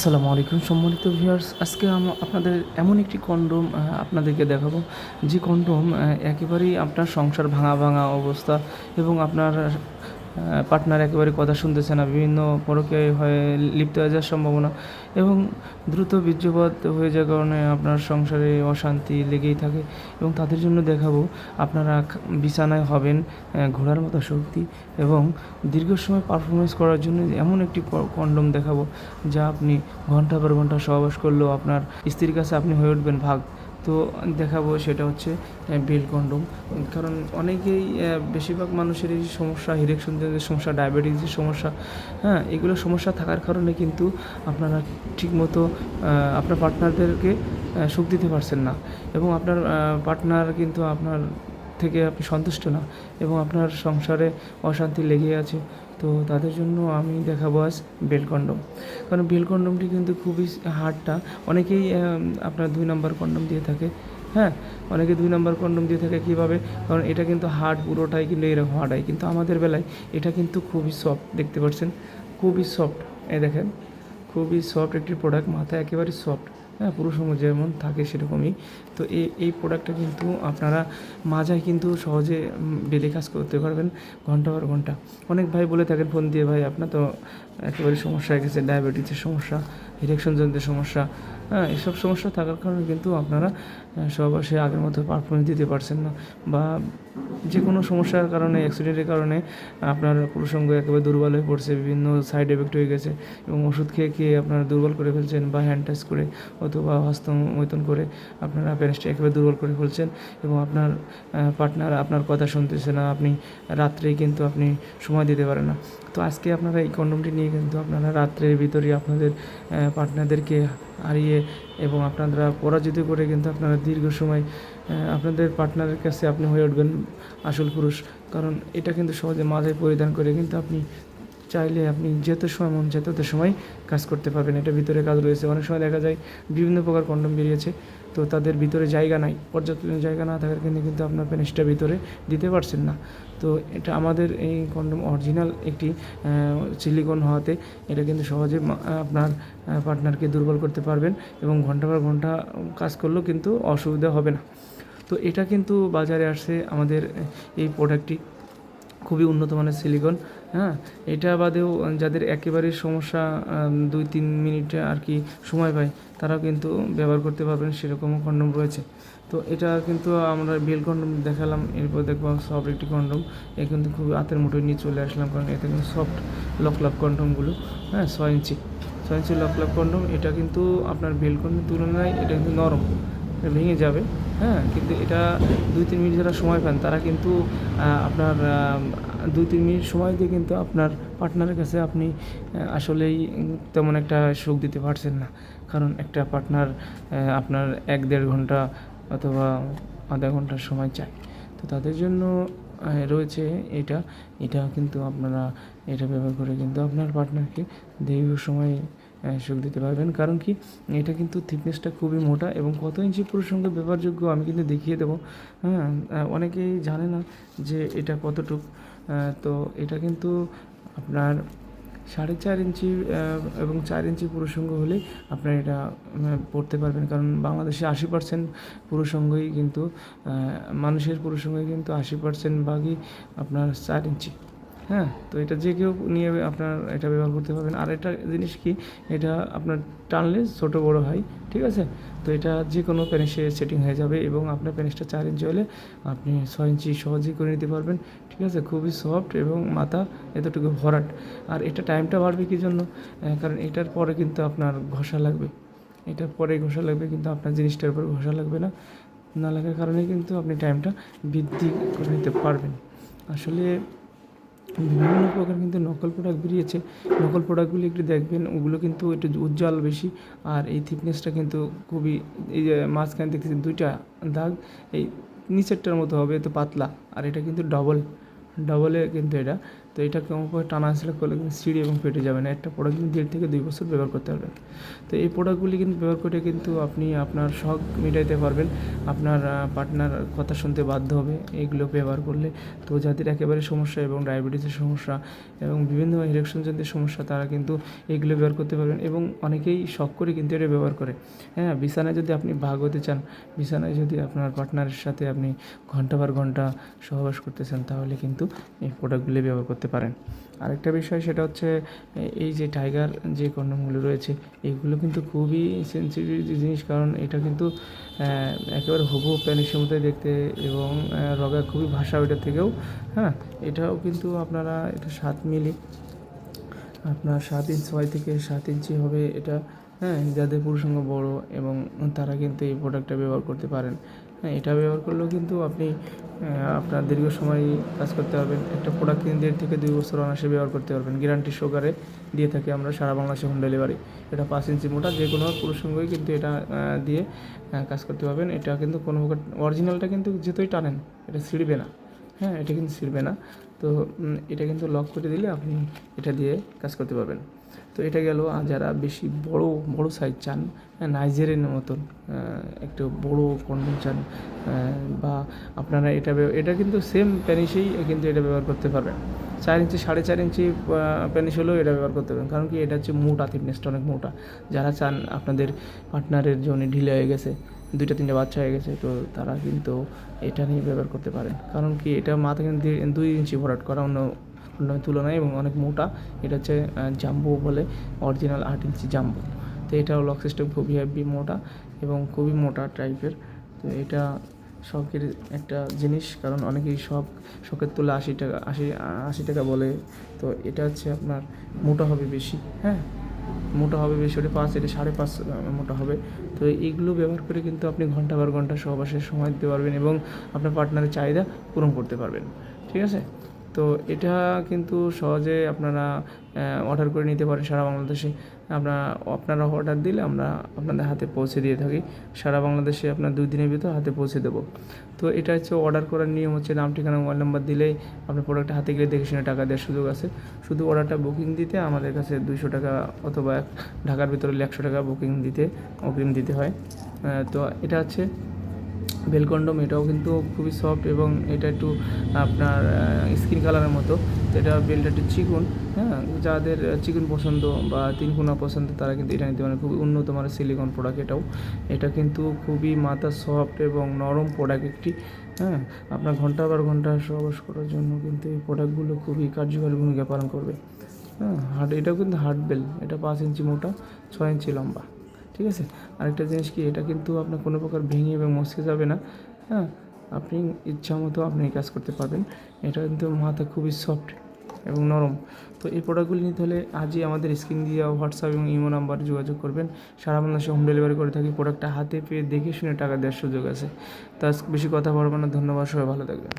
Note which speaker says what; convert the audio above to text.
Speaker 1: আসসালামু আলাইকুম সম্মানিত ভিউয়ার্স। আজকে আপনাদের এমন একটি কন্ডোম আপনাদেরকে দেখাবো, যে কন্ডোম একেবারেই আপনার সংসার ভাঙা ভাঙা অবস্থা এবং আপনার পার্টনার একেবারে কথা শুনতেছে না, বিভিন্ন পরকীয়ায় হয়ে লিপ্ত হয়ে যাওয়ার সম্ভাবনা এবং দ্রুত বীর্যপাত হয়ে যাওয়ার কারণে আপনার সংসারে অশান্তি লেগেই থাকে। এবং তাদের জন্য দেখাবো আপনারা বিছানায় হবেন ঘোড়ার মতো শক্তি এবং দীর্ঘ সময় পারফরমেন্স করার জন্য এমন একটি কন্ডোম দেখাবো, যা আপনি ঘন্টা পর ঘন্টা সহবাস করলেও আপনার স্ত্রীর কাছে আপনি হয়ে উঠবেন ভাগ। তো দেখাবো সেটা হচ্ছে বেল কন্ডোম। কারণ অনেকেই বেশিরভাগ মানুষের এই সমস্যা, ইরেকশনের সমস্যা, ডায়াবেটিসের সমস্যা, হ্যাঁ, এগুলো সমস্যা থাকার কারণে কিন্তু আপনারা ঠিকমতো আপনার পার্টনারদেরকে সুখ দিতে পারছেন না এবং আপনার পার্টনার কিন্তু আপনার থেকে আপনি সন্তুষ্ট না এবং আপনার সংসারে অশান্তি লেগে আছে। তো তাদের জন্য আমি দেখাবো আজ বেল কন্ডোম। কারণ বেল কন্ডোমটি কিন্তু খুবই হার্ডটা। অনেকেই আপনার 2 নম্বর কন্ডোম দিয়ে থাকে, হ্যাঁ, অনেকে 2 নম্বর কন্ডোম দিয়ে থাকে। কীভাবে? কারণ এটা কিন্তু হার্ড পুরোটাই কিন্তু এরকম হার্ড হয়, কিন্তু আমাদের বেলায় এটা কিন্তু খুবই সফট, দেখতে পাচ্ছেন খুবই সফট। এই দেখেন খুবই সফট একটি প্রোডাক্ট, মাথা একেবারে সফট, হ্যাঁ, পুরুষ সঙ্গ যেমন থাকে সেরকমই। তো এই প্রোডাক্টটা কিন্তু আপনারা মাজায় কিন্তু সহজে বেঁধে কাজ করতে পারবেন ঘন্টা পর ঘন্টা। অনেক ভাই বলে থাকেন ফোন দিয়ে, ভাই আপনার তো একেবারে সমস্যা হয়ে গেছে, ডায়াবেটিসের সমস্যা, ইরেকশনজনিত সমস্যা, হ্যাঁ, এসব সমস্যা থাকার কারণে কিন্তু আপনারা সহবাসে আগের মতো পারফরমেন্স দিতে পারছেন না, বা যে কোনো সমস্যার কারণে, অ্যাক্সিডেন্টের কারণে আপনার পুরুষাঙ্গ একেবারে দুর্বল হয়ে পড়ছে, বিভিন্ন সাইড এফেক্ট হয়ে গেছে এবং ওষুধ খেয়ে খেয়ে আপনারা দুর্বল করে ফেলছেন, বা হ্যান্ড টাচ করে অথবা হস্তমৈথুন করে আপনারা পেনিসটা একেবারে দুর্বল করে ফেলছেন এবং আপনার পার্টনার আপনার কথা শুনতেছে না, আপনি রাত্রেই কিন্তু আপনি সময় দিতে পারেন না। তো আজকে আপনারা এই কন্ডোমটি নিয়ে কিন্তু আপনারা রাত্রের ভিতরেই আপনাদের পার্টনারদেরকে হারিয়ে এবং আপনারা পরাজিত করে কিন্তু আপনারা দীর্ঘ সময় আপনাদের পার্টনারের কাছে আপনি হয়ে উঠবেন আসল পুরুষ। কারণ এটা কিন্তু সহজে মাথায় পরিধান করে কিন্তু আপনি চাইলে আপনি যত সময় মন চায় তত সময় কাজ করতে পারবেন। এটা ভিতরে কাজ রয়েছে। অনেক সময় দেখা যায় বিভিন্ন প্রকার কন্ডোম বেরিয়েছে, তো তাদের ভিতরে জায়গা নাই, পর্যাপ্ত জায়গা না থাকার কারণে কিন্তু আপনার পেনিসটা ভিতরে দিতে পারছেন না। তো এটা আমাদের এই কন্ডোম অরিজিনাল একটি সিলিকন হওয়াতে এটা কিন্তু সহজে আপনার পার্টনারকে দুর্বল করতে পারবেন এবং ঘন্টা পর ঘন্টা কাজ করলেও কিন্তু অসুবিধা হবে না। তো এটা কিন্তু বাজারে আসছে আমাদের এই প্রোডাক্টটি, খুবই উন্নত মানের সিলিকন, হ্যাঁ। এটা বাদেও যাদের একেবারেই সমস্যা 2-3 মিনিটে আর কি সময় পায়, তারাও কিন্তু ব্যবহার করতে পারবেন, সেরকমও কন্ডোম রয়েছে। তো এটা কিন্তু আমরা বেল কন্ডোম দেখালাম, এরপর দেখবো সফট একটি কন্ডোম। এ কিন্তু খুবই হাতের মুঠোয় নিয়ে চলে আসলাম, কারণ এতে কিন্তু সফট লক কন্ডোমগুলো, হ্যাঁ, 6 ইঞ্চি লক কন্ডোম। এটা কিন্তু আপনার বেল কন্ডোমের তুলনায় এটা কিন্তু নরম, ভেঙে যাবে, হ্যাঁ, কিন্তু এটা 2-3 মিনিট যারা সময় পান তারা কিন্তু আপনার 2-3 মিনিট সময় দিয়ে কিন্তু আপনার পার্টনারের কাছে আপনি আসলেই তেমন একটা সুখ দিতে পারছেন না। কারণ একটা পার্টনার আপনার 1-1.5 ঘন্টা অথবা আধা ঘন্টার সময় চায়। তো তাদের জন্য রয়েছে এটা কিন্তু আপনারা এটা ব্যবহার করে কিন্তু আপনার পার্টনারকে দীর্ঘ সময় সুখ দিতে পারবেন। কারণ কি, এটা কিন্তু থিকনেসটা খুবই মোটা এবং কত ইঞ্চি পুরুষ সঙ্গে ব্যবহারযোগ্য আমি কিন্তু দেখিয়ে দেবো, হ্যাঁ। অনেকেই জানে না যে এটা কতটুক। তো এটা কিন্তু আপনার 4.5 ইঞ্চি এবং 4 ইঞ্চি পুরুষঙ্গ হলেই আপনার এটা পড়তে পারবেন। কারণ বাংলাদেশে 80% পুরুষঙ্গই কিন্তু মানুষের পুরুষঙ্গই কিন্তু 80% ভাগই আপনার 4 ইঞ্চি, হ্যাঁ। তো এটা যে কেউ নিয়ে আপনার এটা ব্যবহার করতে পারবেন। আর একটা জিনিস কি, এটা আপনার টানলে ছোটো বড় হয়, ঠিক আছে। তো এটা যে কোনো পেনিসে সেটিং হয়ে যাবে এবং আপনার পেনিসটা 4 ইঞ্চি হলে আপনি 6 ইঞ্চি সহজেই করে নিতে পারবেন, ঠিক আছে। খুবই সফট এবং মাথা এতটুকু ভরাট। আর এটা টাইমটা বাড়বে কী জন্য? কারণ এটার পরে কিন্তু আপনার ঘষা লাগবে, এটার পরে ঘষা লাগবে, কিন্তু আপনার জিনিসটার উপর ঘষা লাগবে না। না লাগার কারণে কিন্তু আপনি টাইমটা বৃদ্ধি করে নিতে পারবেন। আসলে বিভিন্ন প্রকার কিন্তু নকল প্রোডাক্ট বেরিয়েছে। নকল প্রোডাক্টগুলি একটু দেখবেন, ওগুলো কিন্তু একটু উজ্জ্বল বেশি, আর এই থিকনেসটা কিন্তু খুবই, এই যে মাঝখানে দেখতেছি 2টা দাগ, এই নিচেরটার মতো হবে, তো পাতলা, আর এটা কিন্তু ডবলে কিন্তু এটা তো এটা কেমন করে টানা আসলে করলে কিন্তু ছিঁড়ে এবং ফেটে যাবে না। একটা প্রোডাক্ট কিন্তু 1.5 থেকে 2 বছর ব্যবহার করতে পারবেন। তো এই প্রোডাক্টগুলি কিন্তু ব্যবহার করে কিন্তু আপনি আপনার শখ মেটাইতে পারবেন। আপনার পার্টনার কথা শুনতে বাধ্য হবে এইগুলো ব্যবহার করলে। তো যাদের একেবারে সমস্যা এবং ডায়াবেটিসের সমস্যা এবং বিভিন্ন ইরেকশনজনিত সমস্যা, তারা কিন্তু এইগুলো ব্যবহার করতে পারবেন এবং অনেকেই শখ করে কিন্তু এটা ব্যবহার করে। হ্যাঁ, বিছানায় যদি আপনি ভাগ হতে চান, বিছানায় যদি আপনার পার্টনারের সাথে আপনি ঘন্টা পর ঘন্টা সহবাস করতে চান, তাহলে কিন্তু এই প্রোডাক্টগুলি ব্যবহার করতে পারেন। আরেকটা বিষয় সেটা হচ্ছে এই যে টাইগার যে কন্ডমগুলো রয়েছে, এগুলো কিন্তু খুবই সেন্সিটিভ জিনিস, কারণ এটা কিন্তু একেবারে হুবহু প্যানিসের মধ্যে দেখতে এবং রগা খুবই ভাষা ওইটার থেকেও। হ্যাঁ, এটাও কিন্তু আপনারা এটা 7 মিলি, আপনার 6 থেকে 7 ইঞ্চি হবে এটা। হ্যাঁ, যাদের পুরুষাঙ্গ বড় এবং তারা কিন্তু এই প্রোডাক্টটা ব্যবহার করতে পারেন। হ্যাঁ, এটা ব্যবহার করলেও কিন্তু আপনি আপনার দীর্ঘ সময় কাজ করতে পারবেন। একটা প্রোডাক্ট কিন্তু 1.5 থেকে 2 বছর অনায়াসে ব্যবহার করতে পারবেন। গ্যারান্টি সহকারে দিয়ে থাকি আমরা সারা বাংলাদেশে হোম ডেলিভারি। এটা 5 ইঞ্চি মোটা, যে কোনো পুরুষাঙ্গই কিন্তু এটা দিয়ে কাজ করতে পারবেন। এটা কিন্তু কোনো প্রকার অরিজিনালটা কিন্তু যেহেতুই টানেন, এটা ছিঁড়বে না। হ্যাঁ, এটা কিন্তু ছিঁড়বে না। তো এটা কিন্তু লক করে দিলে আপনি এটা দিয়ে কাজ করতে পারবেন। তো এটা গেল। আর যারা বেশি বড় সাইজ চান, নাইজেরিয়ান মতন একটু বড় কন্ডম চান, বা আপনারা এটা কিন্তু সেম প্যানিসেই কিন্তু এটা ব্যবহার করতে পারবেন। 4 ইঞ্চি 4.5 ইঞ্চি প্যানিস হলেও এটা ব্যবহার করতে পারবেন, কারণ কি এটা হচ্ছে মোটা, থিকনেসটা অনেক মোটা। যারা চান আপনাদের পার্টনারের জন্য ঢিলে হয়ে গেছে, 2-3টে বাচ্চা হয়ে গেছে, তো তারা কিন্তু এটা নিয়ে ব্যবহার করতে পারেন। কারণ কি এটা মাথা কিন্তু 2 ইঞ্চি ভরাট করা অন্য তুলনায় এবং অনেক মোটা। এটা হচ্ছে জাম্বো বলে, অরিজিনাল 8 ইঞ্চি জাম্বো। তো এটাও লক সিস্টেম খুবই হেভি মোটা এবং খুবই মোটা টাইপের। তো এটা শখের একটা জিনিস, কারণ অনেকেই শখের তুলে 80 টাকা বলে। তো এটা হচ্ছে আপনার মোটা হবে বেশি। হ্যাঁ, মোটা হবে বেশি, ওটা 5, এটা 5.5 মোটা হবে। তো এইগুলো ব্যবহার করে কিন্তু আপনি ঘন্টা পর ঘন্টা সহবাসের সময় দিতে পারবেন এবং আপনার পার্টনারের চাহিদা পূরণ করতে পারবেন। ঠিক আছে? তো এটা কিন্তু সহজে আপনারা অর্ডার করে নিতে পারেন সারা বাংলাদেশে। আপনারা অর্ডার দিলে আমরা আপনাদের হাতে পৌঁছে দিয়ে থাকি। সারা বাংলাদেশে আপনার 2 দিনের ভিতর হাতে পৌঁছে দেবো। তো এটা হচ্ছে অর্ডার করার নিয়ম হচ্ছে, নাম, ঠিকানা, মোবাইল নাম্বার দিলেই আপনার প্রোডাক্টটা হাতে গেলে দেখে শুনে টাকা দেওয়ার সুযোগ আছে। শুধু অর্ডারটা বুকিং দিতে আমাদের কাছে 200 টাকা, অথবা ঢাকার ভিতরে 100 টাকা বুকিং দিতে অগ্রিম দিতে হয়। তো এটা হচ্ছে বেল কন্ডম। এটাও কিন্তু খুবই সফট এবং এটা একটু আপনার স্কিন কালারের মতো। তো এটা বেলটা একটু চিকন। হ্যাঁ, যাদের চিকন পছন্দ বা 3 কোনা পছন্দ, তারা কিন্তু এটা নিতে পারেন। খুবই উন্নত মানের সিলিকন প্রোডাক্ট এটাও। এটা কিন্তু খুবই মাথা সফট এবং নরম প্রোডাক্ট একটি। হ্যাঁ, আপনার ঘন্টা পর ঘন্টা সহবাস করার জন্য কিন্তু এই প্রোডাক্টগুলো খুবই কার্যকরী ভূমিকা পালন করবে। হ্যাঁ, এটাও কিন্তু হার্ড বেল। এটা 5 ইঞ্চি মোটা, 6 ইঞ্চি লম্বা। ঠিক আছে? আরেকটা জিনিস কি, এটা কিন্তু আপনার কোনো প্রকার ভেঙে এবং মচকে যাবে না। হ্যাঁ, আপনি ইচ্ছা মতো আপনি কাজ করতে পারবেন। এটা কিন্তু মাথা খুবই সফট এবং নরম। তো এই প্রোডাক্টগুলি নিতে হলে আজই আমাদের স্ক্রিন দিয়ে হোয়াটসঅ্যাপ এবং ইমো নাম্বারে যোগাযোগ করবেন। সারা বাংলাদেশে হোম ডেলিভারি করে থাকি। প্রোডাক্টটা হাতে পেয়ে দেখে শুনে টাকা দেওয়ার সুযোগ আছে। তো আজকে বেশি কথা বলবো না। ধন্যবাদ, সবাই ভালো থাকবেন।